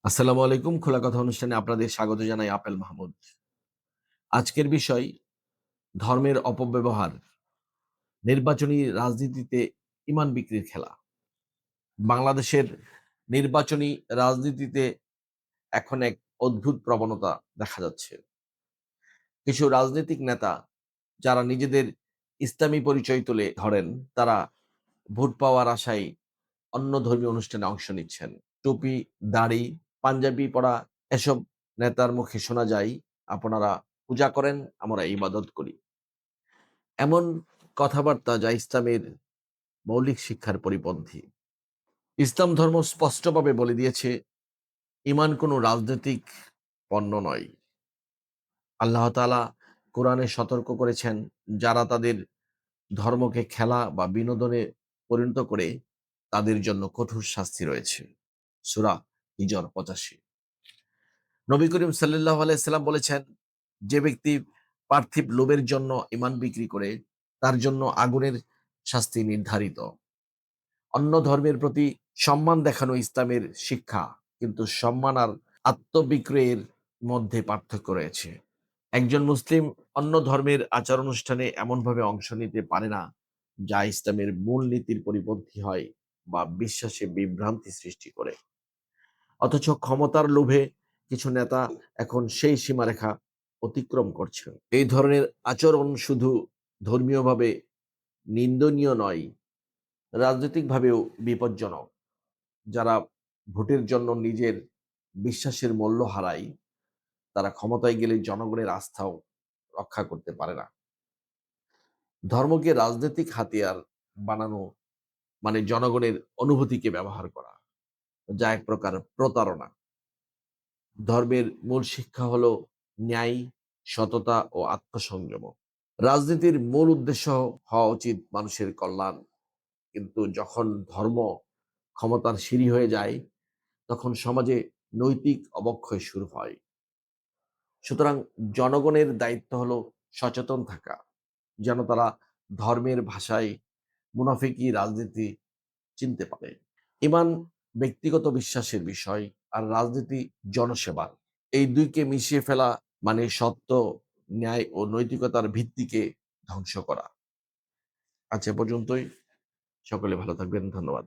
আসসালামু আলাইকুম। খোলা কথা অনুষ্ঠানে আপনাদের স্বাগত জানাই আপেল মাহমুদ। আজকের বিষয় ধর্মের অপব্যবহার, নির্বাচনী রাজনীতিতে ঈমান বিক্রির খেলা। বাংলাদেশের নির্বাচনী রাজনীতিতে এখন এক অদ্ভুত প্রবণতা দেখা যাচ্ছে। কিছু রাজনৈতিক নেতা যারা নিজেদের ইসলামী পরিচয় তুলে ধরেন, তারা ভোট পাওয়ার আশায় অন্য ধর্মীয় অনুষ্ঠানে অংশ নিচ্ছেন। টুপি, দাড়ি, পাঞ্জাবি পরা এসব নেতার মুখে শোনা যায়, "আপনারা পূজা করেন, আমরা ইবাদত করি।" এমন কথাবার্তা যা ইসলামের মৌলিক শিক্ষার পরিপন্থী। ইসলাম ধর্ম স্পষ্টভাবে বলে দিয়েছে, ঈমান কোনো রাজনৈতিক পণ্য নয়। আল্লাহ তাআলা কোরআনে সতর্ক করেছেন, যারা তাদের ধর্মকে খেলা বা বিনোদনে পরিণত করে, তাদের জন্য কঠোর শাস্তি রয়েছে। সূরা হিজর ৮৫। নবী করিম সাল্লাল্লাহু আলাইহি সাল্লাম বলেছেন, যে ব্যক্তি পার্থিব লোভের জন্য ঈমান বিক্রি করে, তার জন্য আগুনের শাস্তি নির্ধারিত। অন্য ধর্মের প্রতি সম্মান দেখানো ইসলামের শিক্ষা, কিন্তু সম্মান আর আত্মবিক্রয়ের মধ্যে পার্থক্য রয়েছে। একজন মুসলিম অন্য ধর্মের আচার অনুষ্ঠানে এমনভাবে অংশ নিতে পারে না, যা ইসলামের মূল নীতির পরিপন্থী হয় বা বিশ্বাসে বিভ্রান্তি সৃষ্টি করে। অথচ ক্ষমতার লোভে কিছু নেতা এখন সেই সীমারেখা অতিক্রম করছে। এই ধরনের আচরণ শুধু ধর্মীয়ভাবে নিন্দনীয় নয়, রাজনৈতিকভাবেও বিপজ্জনক। যারা ভোটের জন্য নিজের বিশ্বাসের মূল্য হারায়, তারা ক্ষমতায় গেলে জনগণের আস্থাও রক্ষা করতে পারে না। ধর্মকে রাজনৈতিক হাতিয়ার বানানো মানে জনগণের অনুভূতিকে ব্যবহার করা, যা এক প্রকার প্রতারণা। ধর্মের মূল শিক্ষা হলো ন্যায়, সততা ও আত্মসংযম। রাজনীতির মূল উদ্দেশ্য হওয়া উচিত মানুষের কল্যাণ। কিন্তু যখন ধর্ম ক্ষমতার সিঁড়ি হয়ে যায়, তখন সমাজে নৈতিক অবক্ষয় শুরু হয়। সুতরাং জনগণের দায়িত্ব হলো সচেতন থাকা, যেন তারা ধর্মের ভাষায় মুনাফিকি রাজনীতি চিনতে পারে। ঈমান ব্যক্তিগত বিশ্বাসের বিষয়, আর রাজনীতি জনসেবার। এই দুইকে মিশিয়ে ফেলা মানে সত্য, ন্যায় ও নৈতিকতার ভিত্তিকে ধ্বংস করা। আজ এ পর্যন্তই। সকলে ভালো থাকবেন। ধন্যবাদ।